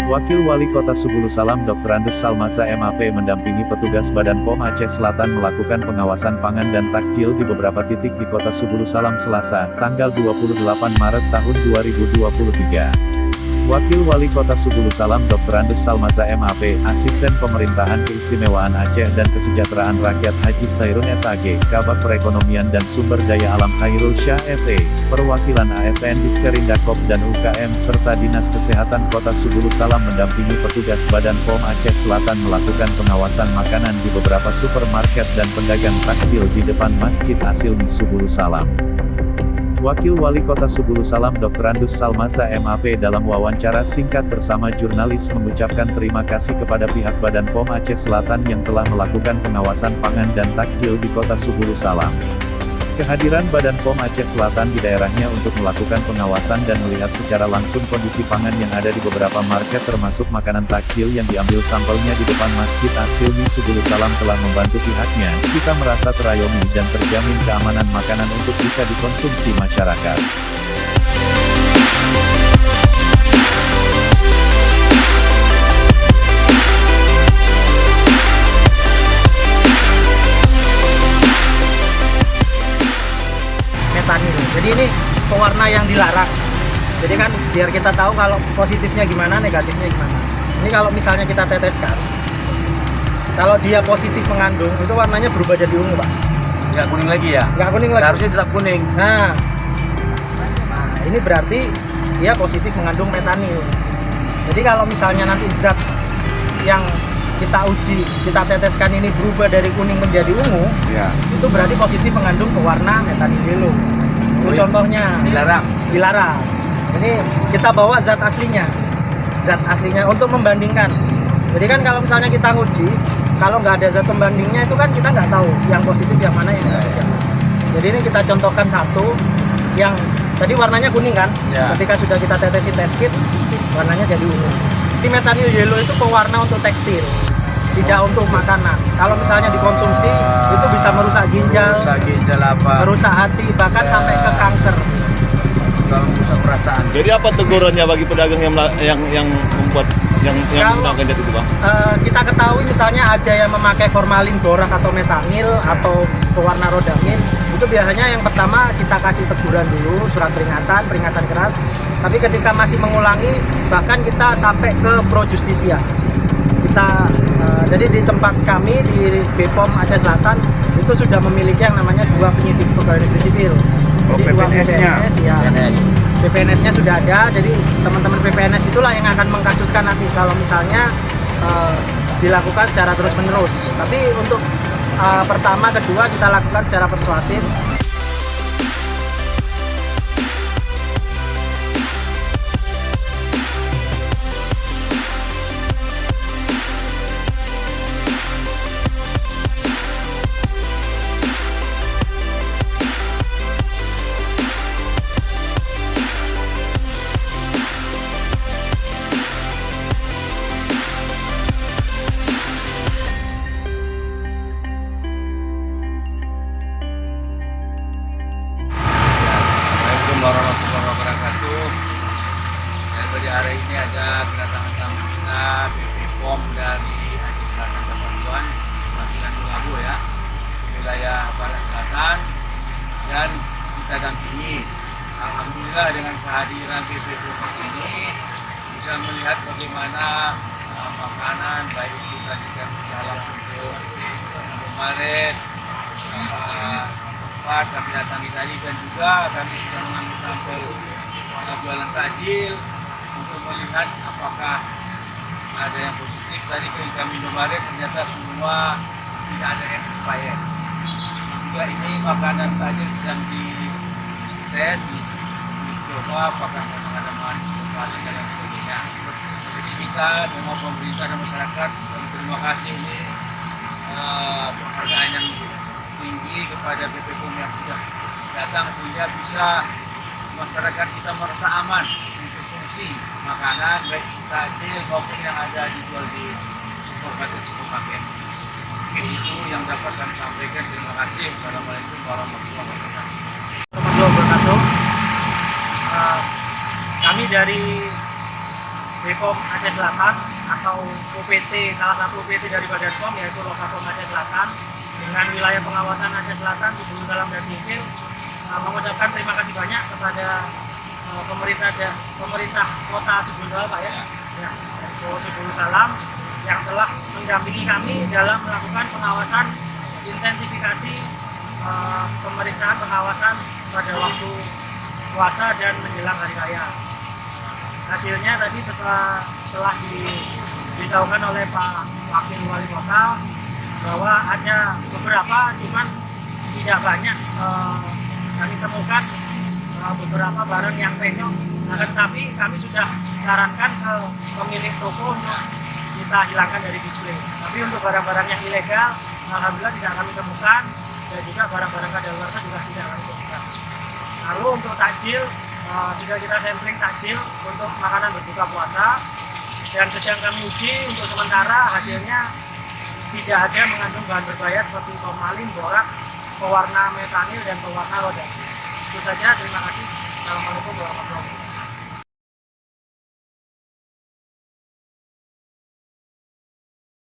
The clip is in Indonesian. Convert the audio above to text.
Wakil Wali Kota Subulu Salam Dr. Andus Salmaza MAP mendampingi petugas Badan POM Aceh Selatan melakukan pengawasan pangan dan takjil di beberapa titik di Kota Subulu Salam Selasa, tanggal 28 Maret tahun 2023. Wakil Wali Kota Subulu Salam Dr. Andus Salmaza MAP, Asisten Pemerintahan Keistimewaan Aceh dan Kesejahteraan Rakyat Haji Sairun SAG, Kabag Perekonomian dan Sumber Daya Alam Khairul Syah SE, perwakilan ASN Diskerindakop dan UKM serta Dinas Kesehatan Kota Subulu Salam mendampingi petugas Badan POM Aceh Selatan melakukan pengawasan makanan di beberapa supermarket dan pedagang takjil di depan Masjid Asilmi Subulu Salam. Wakil Wali Kota Subulu Salam Dr. Andus Salmaza MAP dalam wawancara singkat bersama jurnalis mengucapkan terima kasih kepada pihak Badan POM Aceh Selatan yang telah melakukan pengawasan pangan dan takjil di Kota Subulu Salam. Kehadiran Badan POM Aceh Selatan di daerahnya untuk melakukan pengawasan dan melihat secara langsung kondisi pangan yang ada di beberapa market termasuk makanan takjil yang diambil sampelnya di depan Masjid Asilmi Subulu Salam telah membantu pihaknya. Kita merasa terayomi dan terjamin keamanan makanan untuk bisa dikonsumsi masyarakat. Metanil. Jadi ini pewarna yang dilarang. Jadi kan biar kita tahu kalau positifnya gimana, negatifnya gimana. Ini kalau misalnya kita teteskan, kalau dia positif mengandung, itu warnanya berubah jadi ungu, Pak. Nggak kuning lagi ya? Nggak kuning lagi. Harusnya tetap kuning. Nah, ini berarti dia positif mengandung metanil. Jadi kalau misalnya nanti zat yang kita uji, kita teteskan ini berubah dari kuning menjadi ungu, Ya. itu berarti positif mengandung pewarna metanil yellow. Itu contohnya. Dilarang. Dilarang. Ini kita bawa zat aslinya untuk membandingkan. Jadi kan kalau misalnya kita nguji, kalau nggak ada zat pembandingnya itu kan kita nggak tahu yang positif yang mana yang negatif yang mana. Jadi ini kita contohkan satu yang tadi warnanya kuning kan, Ya. ketika sudah kita tetesin test kit, warnanya jadi ungu. Di metanil yellow itu pewarna untuk tekstil, tidak untuk makanan. Kalau misalnya dikonsumsi itu bisa merusak ginjal, Merusak ginjal apa? merusak hati, bahkan Ya. sampai ke kanker. Kalau merusak perasaan. Jadi apa tegurannya bagi pedagang yang membuat yang Kalau- menggunakan zat itu, Bang? Kita ketahui misalnya ada yang memakai formalin borak atau metanil atau pewarna rodamin, itu biasanya yang pertama kita kasih teguran dulu, surat peringatan keras. Tapi ketika masih mengulangi, bahkan kita sampai ke pro justisia. Jadi di tempat kami di BPOM Aceh Selatan itu sudah memiliki yang namanya 2 penyidik pegawai negeri sipil. Jadi 2 PPNS-nya. PPNS, ya. PPNS. PPNS-nya sudah ada, jadi teman-teman PPNS itulah yang akan mengkasuskan nanti kalau misalnya dilakukan secara terus-menerus. Tapi untuk pertama, kedua kita lakukan secara persuasif. Assalamualaikum warahmatullahi wabarakatuh. Dan pada hari ini ada kedatangan tamu kita BPOM dari Aceh Selatan dan Pakuan, Wakilan Abu ya, di wilayah Barat Selatan, dan kita dampingi. Alhamdulillah dengan kehadiran BPOM ini bisa melihat bagaimana makanan baik itu tadi kan dalam untuk kemarin tempat kami datangi tadi, dan juga kami sudah mengambil sampel jualan takjil untuk melihat apakah ada yang positif. Tadi kami kemarin ternyata semua tidak ada yang expired. Juga ini makanan takjil sedang dites, dicoba apakah memang ada manfaatnya dan lain sebagainya. Jadi kita dengan pemerintah dan masyarakat terima kasih ini penghargaan yang tinggi kepada BPOM yang sudah datang sehingga bisa masyarakat kita merasa aman mengkonsumsi makanan baik takjil maupun yang ada dijual di supermarket. Oke, itu yang dapat kami sampaikan. Terima kasih. Assalamualaikum warahmatullahi wabarakatuh. Warahmatullahi wabarakatuh. Kami dari Bepom Aceh Selatan atau UPT, salah satu UPT dari Badan POM yaitu Lokapom Aceh Selatan dengan wilayah pengawasan Aceh Selatan, Subulu Salam dan Singkil mengucapkan terima kasih banyak kepada pemerintah kota Subulu Salam, Pak ya, Subulu Salam yang telah mendampingi kami dalam melakukan pengawasan intensifikasi pemeriksaan pengawasan pada waktu puasa dan menjelang hari raya. Hasilnya tadi telah diberitahukan oleh Pak Wakil Wali Kota bahwa ada beberapa, cuman tidak banyak kami temukan beberapa barang yang penyok. Tetapi kami sudah sarankan ke pemilik toko untuk kita hilangkan dari display. Tapi untuk barang-barang yang ilegal, alhamdulillah tidak kami temukan, dan juga barang-barang kadaluarsa juga tidak kami temukan. Lalu untuk takjil, sudah kita sampling takjil untuk makanan berbuka puasa, dan sedang kami uji untuk sementara hasilnya tidak ada mengandung bahan berbahaya seperti formalin, boraks, pewarna metanil, dan pewarna roda. Itu saja, terima kasih. Assalamualaikum warahmatullahi wabarakatuh.